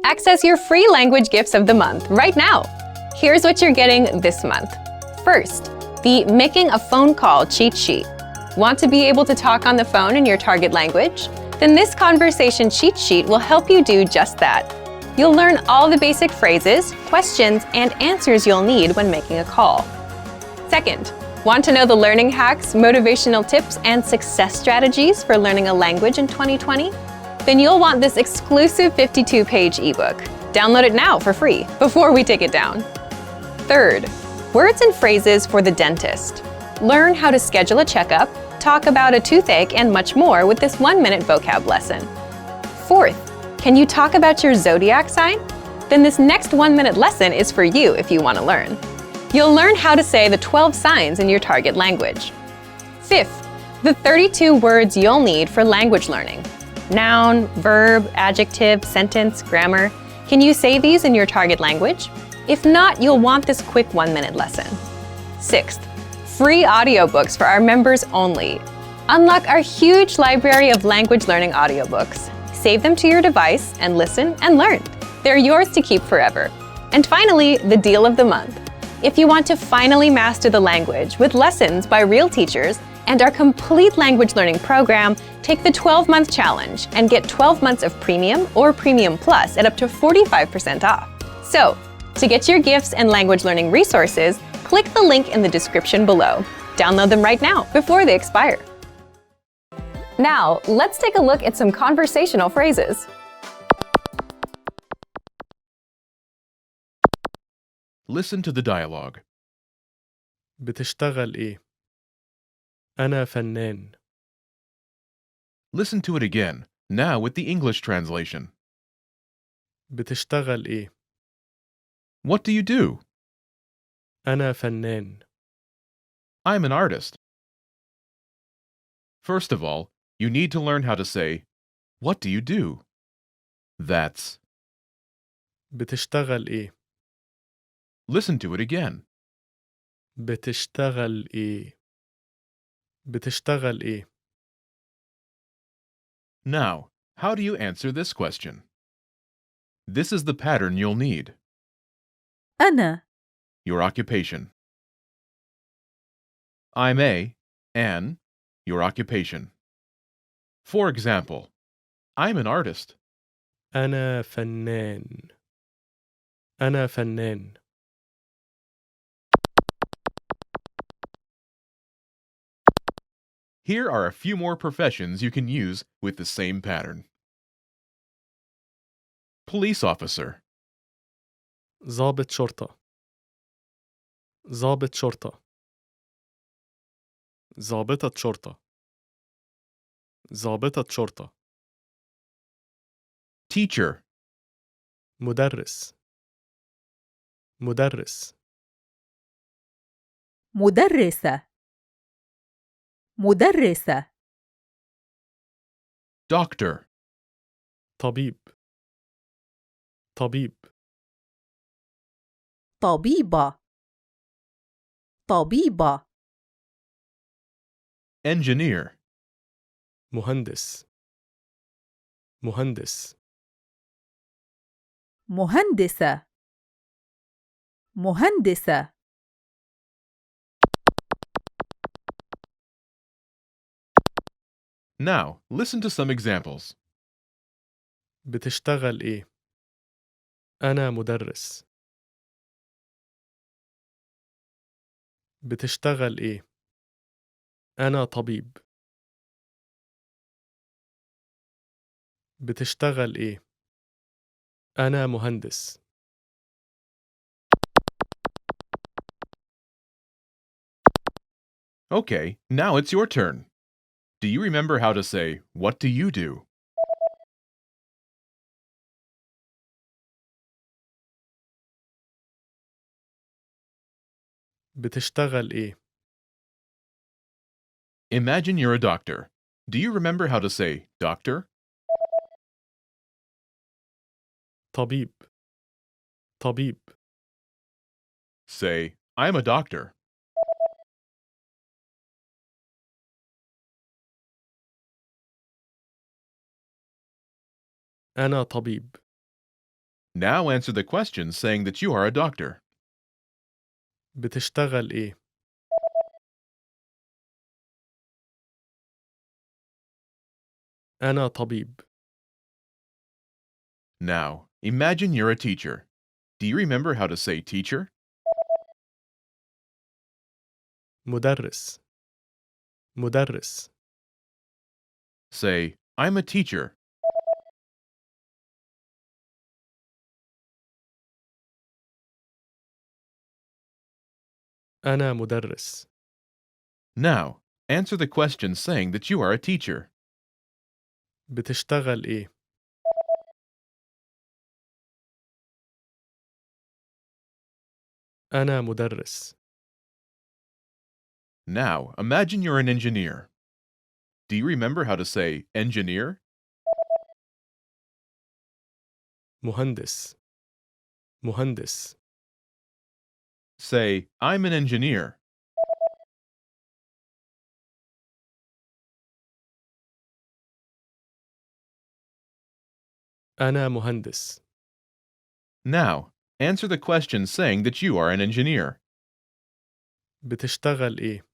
Access your free language gifts of the month right now. Here's what you're getting this month. First, the Making a Phone Call cheat sheet. Want to be able to talk on the phone in your target language? Then this conversation cheat sheet will help you do just that. You'll learn all the basic phrases, questions, and answers you'll need when making a call. Second, want to know the learning hacks, motivational tips, and success strategies for learning a language in 2020? Then you'll want this exclusive 52-page ebook. Download it now for free before we take it down. Third, words and phrases for the dentist. Learn how to schedule a checkup, talk about a toothache, and much more with this 1-minute vocab lesson. Fourth, can you talk about your zodiac sign? Then this next 1-minute lesson is for you if you want to learn. You'll learn how to say the 12 signs in your target language. Fifth, the 32 words you'll need for language learning. Noun, verb, adjective, sentence, grammar. Can you say these in your target language? If not, you'll want this quick 1-minute lesson. Sixth, free audiobooks for our members only. Unlock our huge library of language learning audiobooks. Save them to your device and listen and learn. They're yours to keep forever. And finally, the deal of the month. If you want to finally master the language with lessons by real teachers and our complete language learning program, take the 12-month challenge and get 12 months of Premium or Premium Plus at up to 45% off. So, to get your gifts and language learning resources, click the link in the description below. Download them right now before they expire. Now, let's take a look at some conversational phrases. Listen to the dialogue. بتشتغل إيه؟ أنا فنان. Listen to it again, now with the English translation. بتشتغل إيه؟ What do you do? أنا فنان. I'm an artist. First of all, you need to learn how to say, what do you do? That's. بتشتغل إيه؟ Listen to it again. بتشتغل إيه؟ بتشتغل إيه؟ Now, how do you answer this question? This is the pattern you'll need. أنا Your occupation. I'm an, your occupation. For example, I'm an artist. أنا فنان. أنا فنان. Here are a few more professions you can use with the same pattern. Police officer, ضابط شرطة. ضابط شرطة. ضابطة شرطة. ضابطة شرطة. teacher, مدرس. مدرس. مدرسة مدرسة doctor, طبيب. طبيب. طبيبة طبيبة engineer, مهندس. مهندس. مهندسة مهندسة Now, listen to some examples. بتشتغل إيه؟ أنا مدرس. بتشتغل إيه؟ أنا طبيب. بتشتغل إيه؟ أنا مهندس. Okay, now it's your turn. Do you remember how to say, what do you do? بتشتغل إيه؟ Imagine you're a doctor. Do you remember how to say, doctor? طبيب. طبيب. Say, I'm a doctor. أنا طبيب. Now answer the question saying that you are a doctor. بتشتغل إيه؟ أنا طبيب. Now, imagine you're a teacher. Do you remember how to say teacher? مدرس. مدرس. Say, I'm a teacher. أنا مدرس. Now, answer the question saying that you are a teacher. بتشتغل إيه؟ أنا مدرس. Now, imagine you're an engineer. Do you remember how to say engineer? مهندس. مهندس. Say, I'm an engineer. أنا مهندس. Now, answer the question saying that you are an engineer. بتشتغل إيه؟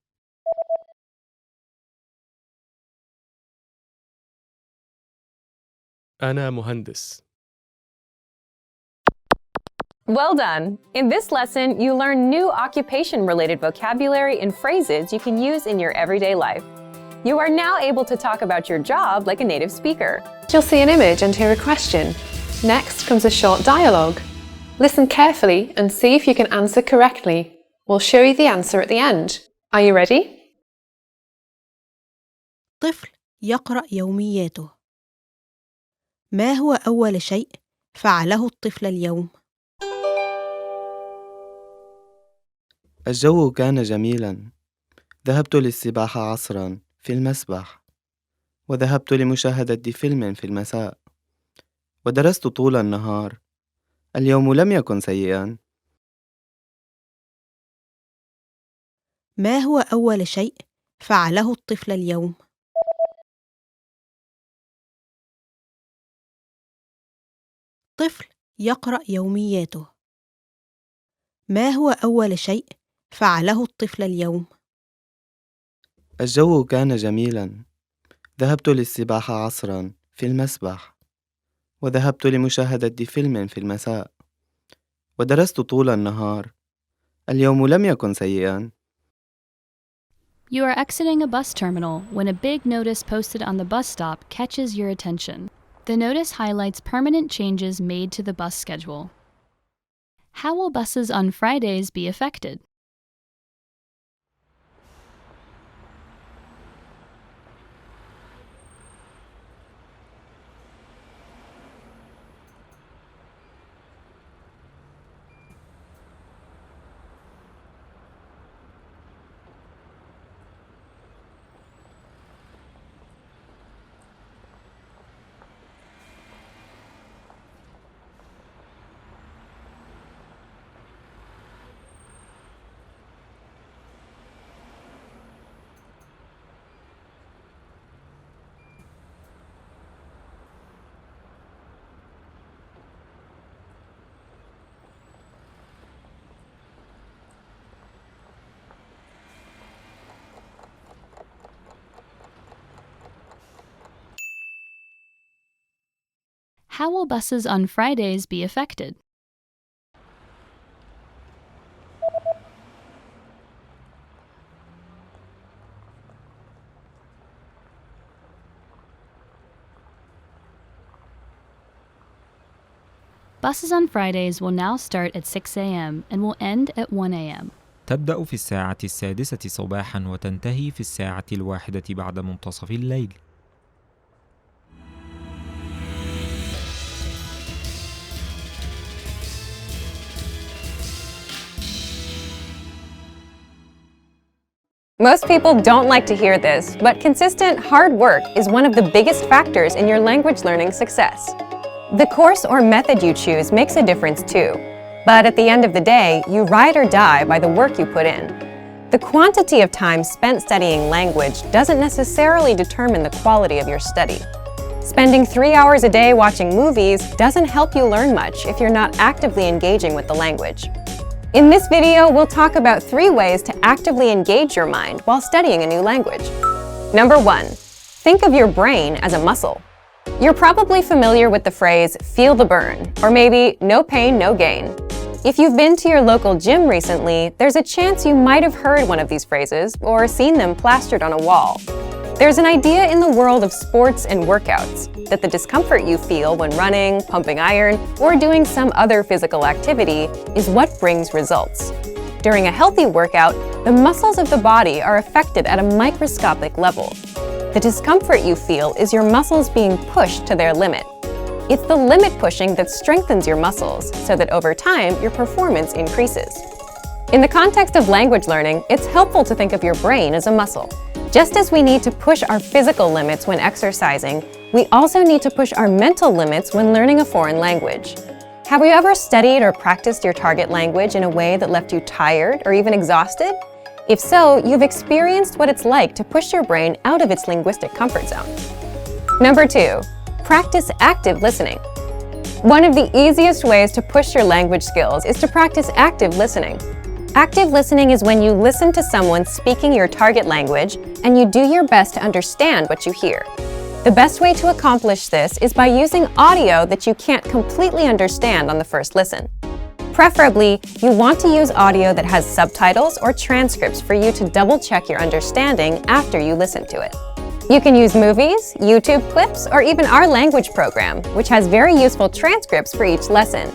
أنا مهندس. Well done! In this lesson, you learn new occupation-related vocabulary and phrases you can use in your everyday life. You are now able to talk about your job like a native speaker. You'll see an image and hear a question. Next comes a short dialogue. Listen carefully and see if you can answer correctly. We'll show you the answer at the end. Are you ready? طفل يقرأ يومياته. ما هو أول شيء فعله الطفل اليوم؟ الجو كان جميلاً. ذهبت للسباحة عصراً في المسبح، وذهبت لمشاهدة فيلم في المساء، ودرست طول النهار. اليوم لم يكن سيئاً. ما هو أول شيء فعله الطفل اليوم؟ طفل يقرأ يومياته. ما هو أول شيء فعله الطفل اليوم؟ الجو كان جميلاً. ذهبت للسباحة عصراً في المسبح، وذهبت لمشاهدة فيلم في المساء، ودرست طول النهار. اليوم لم يكن سيئاً. You are exiting a bus terminal when a big notice posted on the bus stop catches your attention. The notice highlights permanent changes made to the bus schedule. How will buses on Fridays be affected? How will buses on Fridays be affected? Buses on Fridays will now start at 6 a.m. and will end at 1 a.m. تبدأ في الساعة 6 صباحاً وتنتهي في الساعة 1 بعد منتصف الليل. Most people don't like to hear this, but consistent hard work is one of the biggest factors in your language learning success. The course or method you choose makes a difference too, but at the end of the day, you ride or die by the work you put in. The quantity of time spent studying language doesn't necessarily determine the quality of your study. Spending 3 hours a day watching movies doesn't help you learn much if you're not actively engaging with the language. In this video, we'll talk about 3 ways to actively engage your mind while studying a new language. Number 1. Think of your brain as a muscle. You're probably familiar with the phrase, feel the burn, or maybe no pain, no gain. If you've been to your local gym recently, there's a chance you might have heard one of these phrases or seen them plastered on a wall. There's an idea in the world of sports and workouts that the discomfort you feel when running, pumping iron, or doing some other physical activity is what brings results. During a healthy workout, the muscles of the body are affected at a microscopic level. The discomfort you feel is your muscles being pushed to their limit. It's the limit pushing that strengthens your muscles so that over time your performance increases. In the context of language learning, it's helpful to think of your brain as a muscle. Just as we need to push our physical limits when exercising, we also need to push our mental limits when learning a foreign language. Have you ever studied or practiced your target language in a way that left you tired or even exhausted? If so, you've experienced what it's like to push your brain out of its linguistic comfort zone. Number 2. Practice active listening. One of the easiest ways to push your language skills is to practice active listening. Active listening is when you listen to someone speaking your target language and you do your best to understand what you hear. The best way to accomplish this is by using audio that you can't completely understand on the first listen. Preferably, you want to use audio that has subtitles or transcripts for you to double-check your understanding after you listen to it. You can use movies, YouTube clips, or even our language program, which has very useful transcripts for each lesson.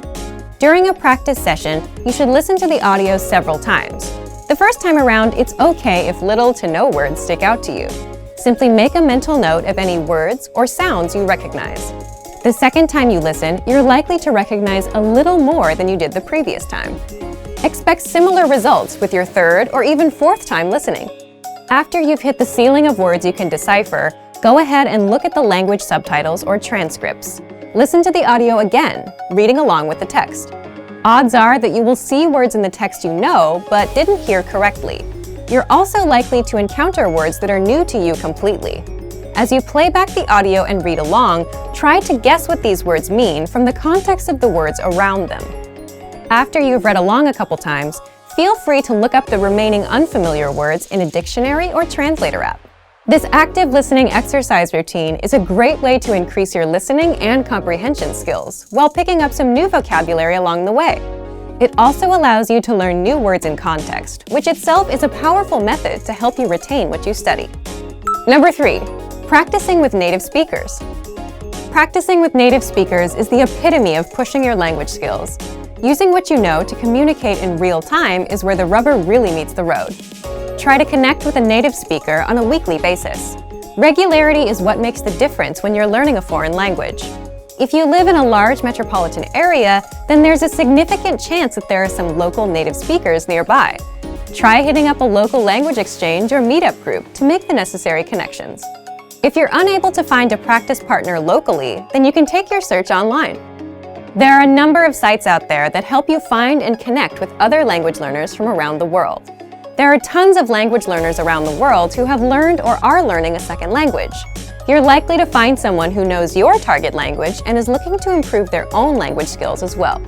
During a practice session, you should listen to the audio several times. The first time around, it's okay if little to no words stick out to you. Simply make a mental note of any words or sounds you recognize. The second time you listen, you're likely to recognize a little more than you did the previous time. Expect similar results with your third or even fourth time listening. After you've hit the ceiling of words you can decipher, go ahead and look at the language subtitles or transcripts. Listen to the audio again, reading along with the text. Odds are that you will see words in the text you know but didn't hear correctly. You're also likely to encounter words that are new to you completely. As you play back the audio and read along, try to guess what these words mean from the context of the words around them. After you've read along a couple times, feel free to look up the remaining unfamiliar words in a dictionary or translator app. This active listening exercise routine is a great way to increase your listening and comprehension skills while picking up some new vocabulary along the way. It also allows you to learn new words in context, which itself is a powerful method to help you retain what you study. Number 3. Practicing with native speakers. Practicing with native speakers is the epitome of pushing your language skills. Using what you know to communicate in real time is where the rubber really meets the road. Try to connect with a native speaker on a weekly basis. Regularity is what makes the difference when you're learning a foreign language. If you live in a large metropolitan area, then there's a significant chance that there are some local native speakers nearby. Try hitting up a local language exchange or meetup group to make the necessary connections. If you're unable to find a practice partner locally, then you can take your search online. There are a number of sites out there that help you find and connect with other language learners from around the world. There are tons of language learners around the world who have learned or are learning a second language. You're likely to find someone who knows your target language and is looking to improve their own language skills as well.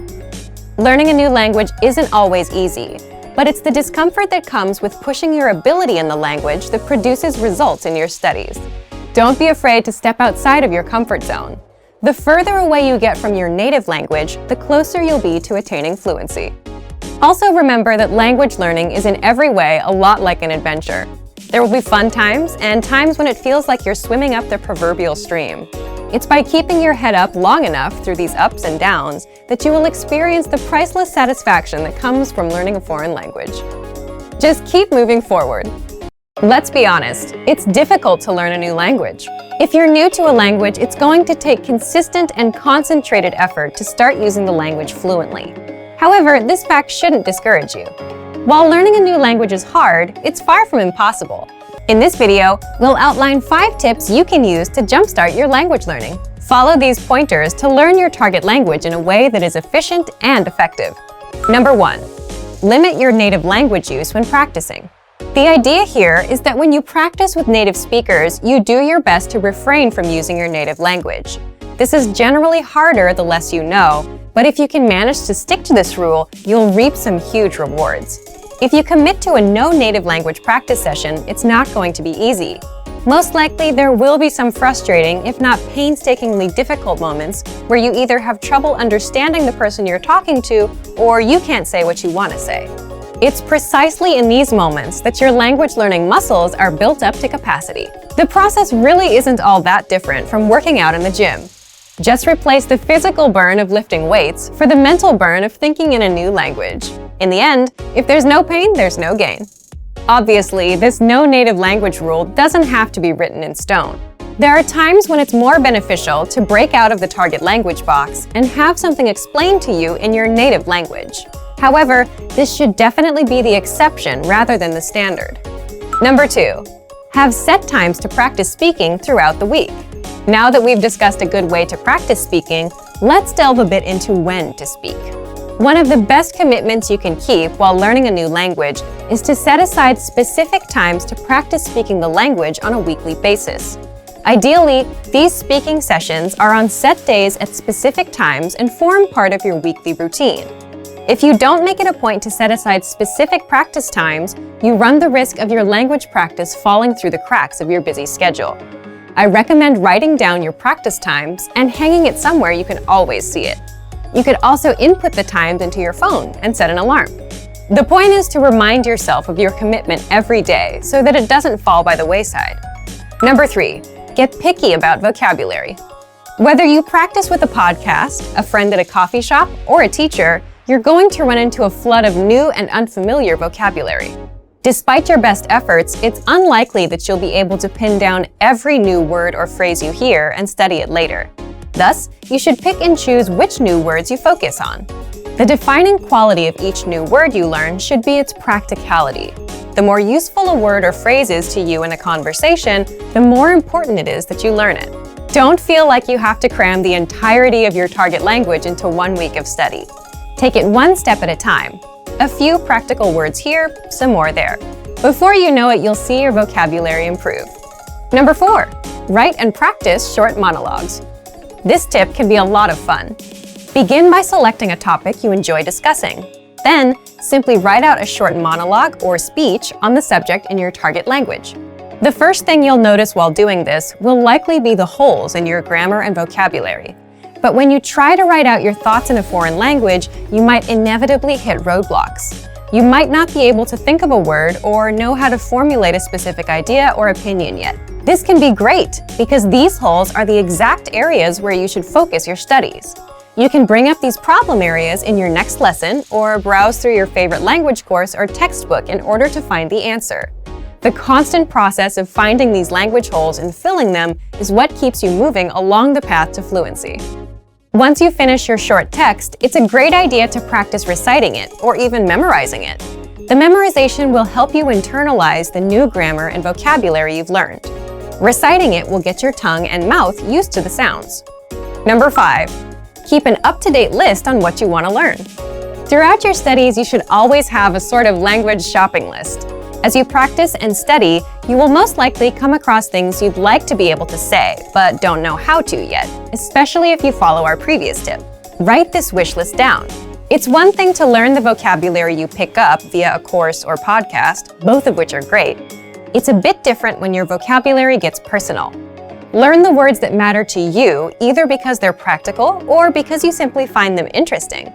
Learning a new language isn't always easy, but it's the discomfort that comes with pushing your ability in the language that produces results in your studies. Don't be afraid to step outside of your comfort zone. The further away you get from your native language, the closer you'll be to attaining fluency. Also remember that language learning is in every way a lot like an adventure. There will be fun times and times when it feels like you're swimming up the proverbial stream. It's by keeping your head up long enough through these ups and downs that you will experience the priceless satisfaction that comes from learning a foreign language. Just keep moving forward. Let's be honest, it's difficult to learn a new language. If you're new to a language, it's going to take consistent and concentrated effort to start using the language fluently. However, this fact shouldn't discourage you. While learning a new language is hard, it's far from impossible. In this video, we'll outline 5 tips you can use to jumpstart your language learning. Follow these pointers to learn your target language in a way that is efficient and effective. Number 1. Limit your native language use when practicing. The idea here is that when you practice with native speakers, you do your best to refrain from using your native language. This is generally harder the less you know, but if you can manage to stick to this rule, you'll reap some huge rewards. If you commit to a no native language practice session, it's not going to be easy. Most likely, there will be some frustrating, if not painstakingly difficult moments where you either have trouble understanding the person you're talking to or you can't say what you want to say. It's precisely in these moments that your language learning muscles are built up to capacity. The process really isn't all that different from working out in the gym. Just replace the physical burn of lifting weights for the mental burn of thinking in a new language. In the end, if there's no pain, there's no gain. Obviously, this no native language rule doesn't have to be written in stone. There are times when it's more beneficial to break out of the target language box and have something explained to you in your native language. However, this should definitely be the exception rather than the standard. Number 2, have set times to practice speaking throughout the week. Now that we've discussed a good way to practice speaking, let's delve a bit into when to speak. One of the best commitments you can keep while learning a new language is to set aside specific times to practice speaking the language on a weekly basis. Ideally, these speaking sessions are on set days at specific times and form part of your weekly routine. If you don't make it a point to set aside specific practice times, you run the risk of your language practice falling through the cracks of your busy schedule. I recommend writing down your practice times and hanging it somewhere you can always see it. You could also input the times into your phone and set an alarm. The point is to remind yourself of your commitment every day so that it doesn't fall by the wayside. Number 3, get picky about vocabulary. Whether you practice with a podcast, a friend at a coffee shop, or a teacher, you're going to run into a flood of new and unfamiliar vocabulary. Despite your best efforts, it's unlikely that you'll be able to pin down every new word or phrase you hear and study it later. Thus, you should pick and choose which new words you focus on. The defining quality of each new word you learn should be its practicality. The more useful a word or phrase is to you in a conversation, the more important it is that you learn it. Don't feel like you have to cram the entirety of your target language into 1 week of study. Take it one step at a time. A few practical words here, some more there. Before you know it, you'll see your vocabulary improve. Number 4, write and practice short monologues. This tip can be a lot of fun. Begin by selecting a topic you enjoy discussing. Then, simply write out a short monologue or speech on the subject in your target language. The first thing you'll notice while doing this will likely be the holes in your grammar and vocabulary. But when you try to write out your thoughts in a foreign language, you might inevitably hit roadblocks. You might not be able to think of a word or know how to formulate a specific idea or opinion yet. This can be great because these holes are the exact areas where you should focus your studies. You can bring up these problem areas in your next lesson or browse through your favorite language course or textbook in order to find the answer. The constant process of finding these language holes and filling them is what keeps you moving along the path to fluency. Once you finish your short text, it's a great idea to practice reciting it or even memorizing it. The memorization will help you internalize the new grammar and vocabulary you've learned. Reciting it will get your tongue and mouth used to the sounds. Number 5, keep an up-to-date list on what you want to learn. Throughout your studies, you should always have a sort of language shopping list. As you practice and study, you will most likely come across things you'd like to be able to say, but don't know how to yet, especially if you follow our previous tip. Write this wish list down. It's one thing to learn the vocabulary you pick up via a course or podcast, both of which are great. It's a bit different when your vocabulary gets personal. Learn the words that matter to you, either because they're practical or because you simply find them interesting.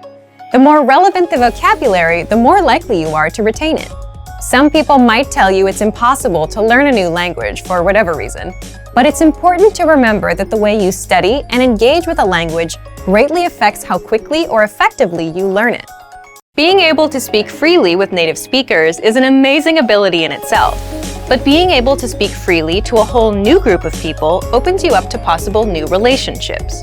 The more relevant the vocabulary, the more likely you are to retain it. Some people might tell you it's impossible to learn a new language for whatever reason, but it's important to remember that the way you study and engage with a language greatly affects how quickly or effectively you learn it. Being able to speak freely with native speakers is an amazing ability in itself, but being able to speak freely to a whole new group of people opens you up to possible new relationships.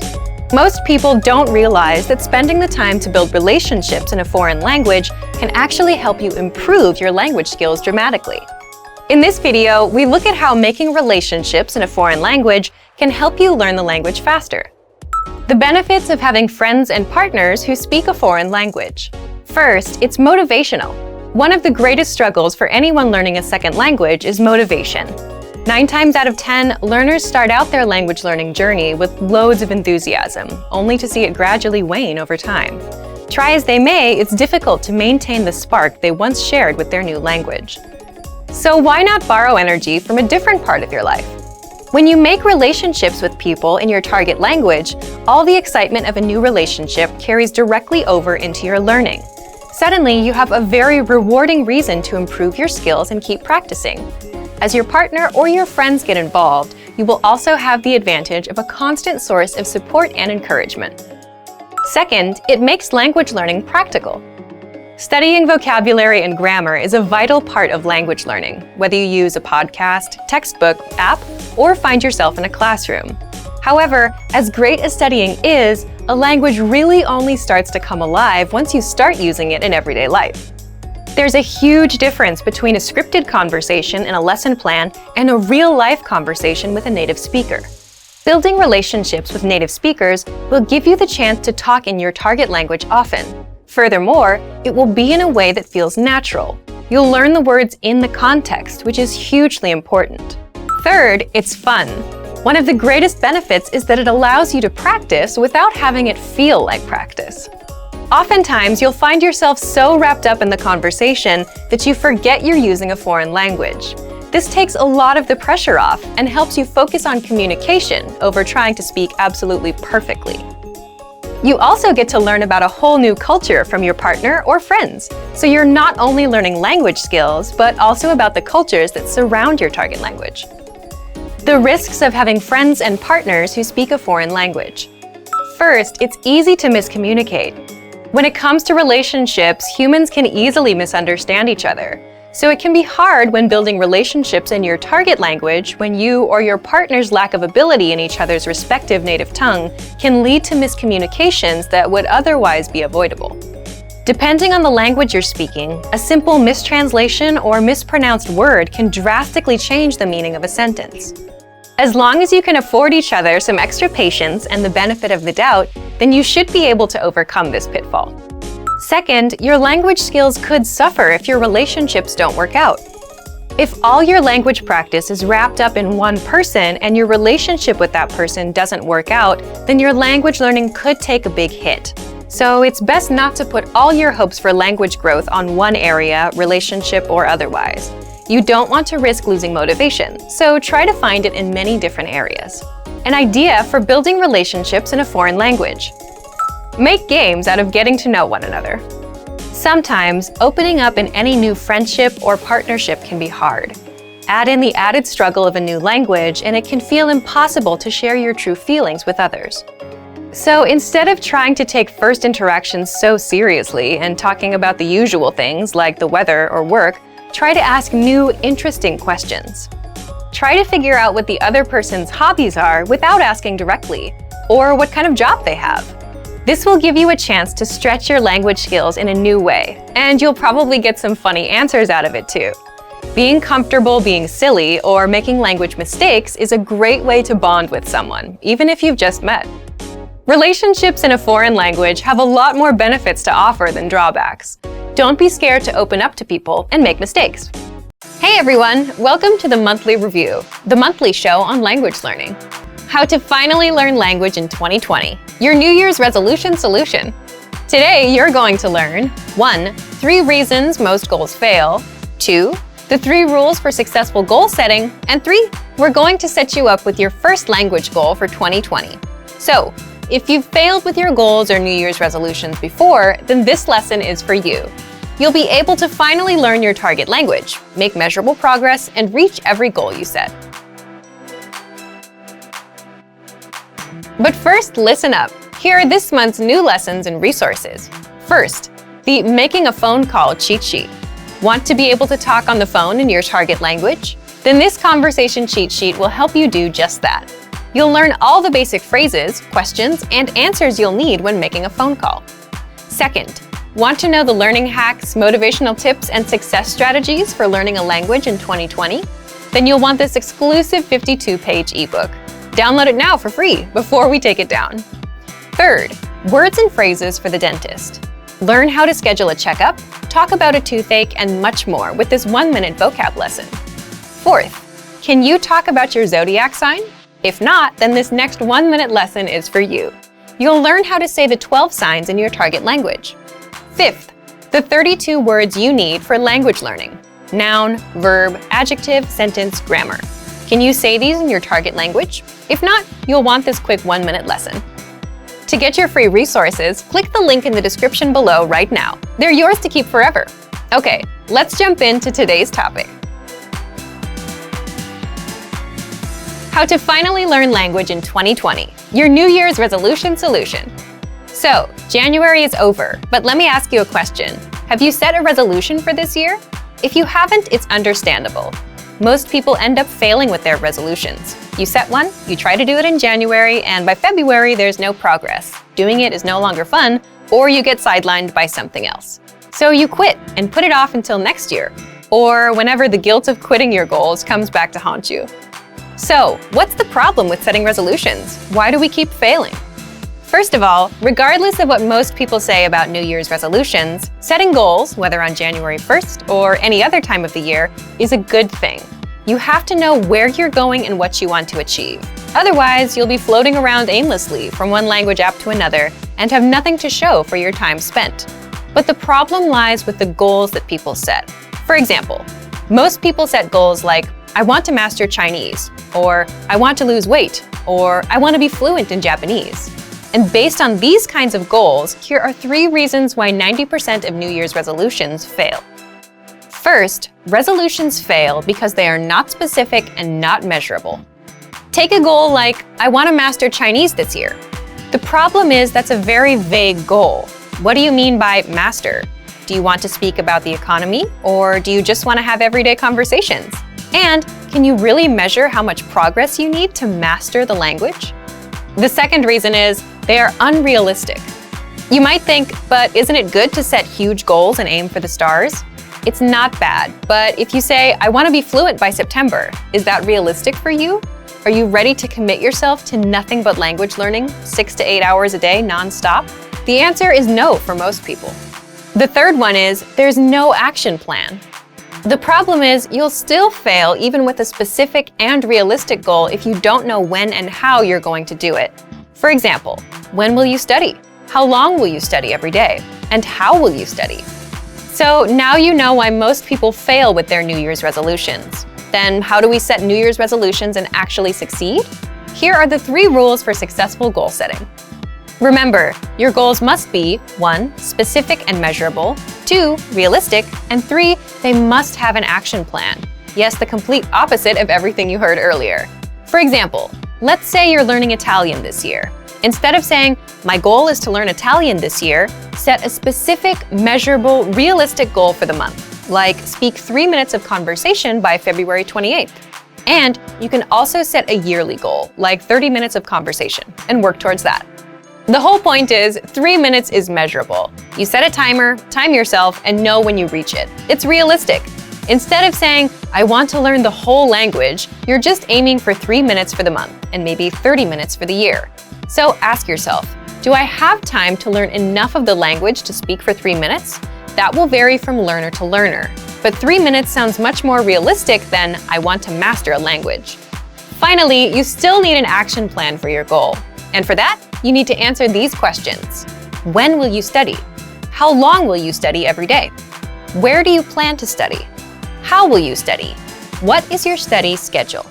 Most people don't realize that spending the time to build relationships in a foreign language can actually help you improve your language skills dramatically. In this video, we look at how making relationships in a foreign language can help you learn the language faster. The benefits of having friends and partners who speak a foreign language. First, it's motivational. One of the greatest struggles for anyone learning a second language is motivation. 9 times out of 10, learners start out their language learning journey with loads of enthusiasm, only to see it gradually wane over time. Try as they may, it's difficult to maintain the spark they once shared with their new language. So why not borrow energy from a different part of your life? When you make relationships with people in your target language, all the excitement of a new relationship carries directly over into your learning. Suddenly, you have a very rewarding reason to improve your skills and keep practicing. As your partner or your friends get involved, you will also have the advantage of a constant source of support and encouragement. Second, it makes language learning practical. Studying vocabulary and grammar is a vital part of language learning, whether you use a podcast, textbook, app, or find yourself in a classroom. However, as great as studying is, a language really only starts to come alive once you start using it in everyday life. There's a huge difference between a scripted conversation in a lesson plan and a real-life conversation with a native speaker. Building relationships with native speakers will give you the chance to talk in your target language often. Furthermore, it will be in a way that feels natural. You'll learn the words in the context, which is hugely important. Third, it's fun. One of the greatest benefits is that it allows you to practice without having it feel like practice. Oftentimes, you'll find yourself so wrapped up in the conversation that you forget you're using a foreign language. This takes a lot of the pressure off and helps you focus on communication over trying to speak absolutely perfectly. You also get to learn about a whole new culture from your partner or friends, so you're not only learning language skills, but also about the cultures that surround your target language. The risks of having friends and partners who speak a foreign language. First, it's easy to miscommunicate. When it comes to relationships, humans can easily misunderstand each other. So it can be hard when building relationships in your target language when you or your partner's lack of ability in each other's respective native tongue can lead to miscommunications that would otherwise be avoidable. Depending on the language you're speaking, a simple mistranslation or mispronounced word can drastically change the meaning of a sentence. As long as you can afford each other some extra patience and the benefit of the doubt, then you should be able to overcome this pitfall. Second, your language skills could suffer if your relationships don't work out. If all your language practice is wrapped up in one person and your relationship with that person doesn't work out, then your language learning could take a big hit. So it's best not to put all your hopes for language growth on one area, relationship or otherwise. You don't want to risk losing motivation, so try to find it in many different areas. An idea for building relationships in a foreign language. Make games out of getting to know one another. Sometimes, opening up in any new friendship or partnership can be hard. Add in the added struggle of a new language, and it can feel impossible to share your true feelings with others. So instead of trying to take first interactions so seriously and talking about the usual things like the weather or work, try to ask new, interesting questions. Try to figure out what the other person's hobbies are without asking directly, or what kind of job they have. This will give you a chance to stretch your language skills in a new way, and you'll probably get some funny answers out of it too. Being comfortable being silly or making language mistakes is a great way to bond with someone, even if you've just met. Relationships in a foreign language have a lot more benefits to offer than drawbacks. Don't be scared to open up to people and make mistakes. Hey everyone, welcome to the Monthly Review, the monthly show on language learning. How to finally learn language in 2020, your New Year's resolution solution. Today you're going to learn 1. 3 reasons most goals fail, 2. The 3 rules for successful goal setting, and 3. We're going to set you up with your first language goal for 2020. So, if you've failed with your goals or New Year's resolutions before, then this lesson is for you. You'll be able to finally learn your target language, make measurable progress, and reach every goal you set. But first, listen up. Here are this month's new lessons and resources. First, the Making a Phone Call cheat sheet. Want to be able to talk on the phone in your target language? Then this conversation cheat sheet will help you do just that. You'll learn all the basic phrases, questions, and answers you'll need when making a phone call. Second, want to know the learning hacks, motivational tips, and success strategies for learning a language in 2020? Then you'll want this exclusive 52-page ebook. Download it now for free before we take it down. Third, words and phrases for the dentist. Learn how to schedule a checkup, talk about a toothache, and much more with this 1-minute vocab lesson. Fourth, can you talk about your zodiac sign? If not, then this next 1-minute lesson is for you. You'll learn how to say the 12 signs in your target language. Fifth, the 32 words you need for language learning. Noun, verb, adjective, sentence, grammar. Can you say these in your target language? If not, you'll want this quick 1-minute lesson. To get your free resources, click the link in the description below right now. They're yours to keep forever. Okay, let's jump into today's topic. How to finally learn language in 2020, your New Year's resolution solution. So, January is over, but let me ask you a question. Have you set a resolution for this year? If you haven't, it's understandable. Most people end up failing with their resolutions. You set one, you try to do it in January, and by February, there's no progress. Doing it is no longer fun, or you get sidelined by something else. So you quit and put it off until next year, or whenever the guilt of quitting your goals comes back to haunt you. So, what's the problem with setting resolutions? Why do we keep failing? First of all, regardless of what most people say about New Year's resolutions, setting goals, whether on January 1st or any other time of the year, is a good thing. You have to know where you're going and what you want to achieve. Otherwise, you'll be floating around aimlessly from one language app to another and have nothing to show for your time spent. But the problem lies with the goals that people set. For example, most people set goals like, I want to master Chinese, or I want to lose weight, or I want to be fluent in Japanese. And based on these kinds of goals, here are 3 reasons why 90% of New Year's resolutions fail. First, resolutions fail because they are not specific and not measurable. Take a goal like, I want to master Chinese this year. The problem is that's a very vague goal. What do you mean by master? Do you want to speak about the economy, or do you just want to have everyday conversations? And can you really measure how much progress you need to master the language? The second reason is they are unrealistic. You might think, but isn't it good to set huge goals and aim for the stars? It's not bad, but if you say, I want to be fluent by September, is that realistic for you? Are you ready to commit yourself to nothing but language learning, 6 to 8 hours a day non-stop? The answer is no for most people. The third one is there's no action plan. The problem is you'll still fail even with a specific and realistic goal if you don't know when and how you're going to do it. For example, when will you study? How long will you study every day? And how will you study? So now you know why most people fail with their New Year's resolutions. Then how do we set New Year's resolutions and actually succeed? Here are the 3 rules for successful goal setting. Remember, your goals must be 1. Specific and measurable, 2. Realistic, and 3. They must have an action plan. Yes, the complete opposite of everything you heard earlier. For example, let's say you're learning Italian this year. Instead of saying, my goal is to learn Italian this year, set a specific, measurable, realistic goal for the month, like speak 3 minutes of conversation by February 28th. And you can also set a yearly goal, like 30 minutes of conversation, and work towards that. The whole point is, 3 minutes is measurable. You set a timer, time yourself, and know when you reach it. It's realistic. Instead of saying, I want to learn the whole language, you're just aiming for 3 minutes for the month, and maybe 30 minutes for the year. So ask yourself, do I have time to learn enough of the language to speak for 3 minutes? That will vary from learner to learner. But 3 minutes sounds much more realistic than, I want to master a language. Finally, you still need an action plan for your goal. And for that, you need to answer these questions. When will you study? How long will you study every day? Where do you plan to study? How will you study? What is your study schedule?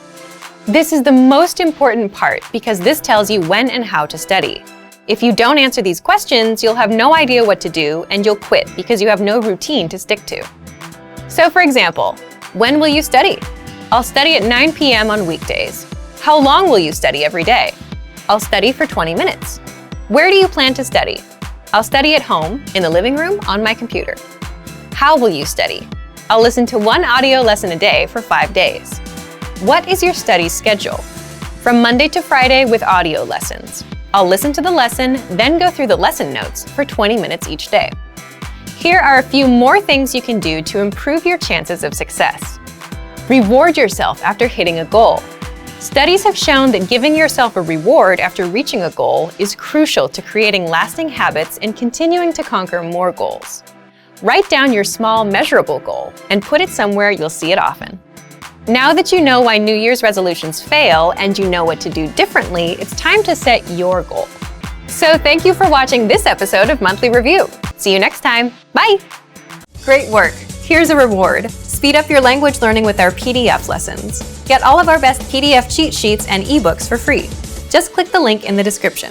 This is the most important part because this tells you when and how to study. If you don't answer these questions, you'll have no idea what to do and you'll quit because you have no routine to stick to. So for example, when will you study? I'll study at 9 p.m. on weekdays. How long will you study every day? I'll study for 20 minutes. Where do you plan to study? I'll study at home, in the living room, on my computer. How will you study? I'll listen to 1 audio lesson a day for 5 days. What is your study schedule? From Monday to Friday with audio lessons. I'll listen to the lesson, then go through the lesson notes for 20 minutes each day. Here are a few more things you can do to improve your chances of success. Reward yourself after hitting a goal. Studies have shown that giving yourself a reward after reaching a goal is crucial to creating lasting habits and continuing to conquer more goals. Write down your small, measurable goal and put it somewhere you'll see it often. Now that you know why New Year's resolutions fail and you know what to do differently, it's time to set your goal. So thank you for watching this episode of Monthly Review. See you next time. Bye! Great work! Here's a reward. Speed up your language learning with our PDF lessons. Get all of our best PDF cheat sheets and ebooks for free. Just click the link in the description.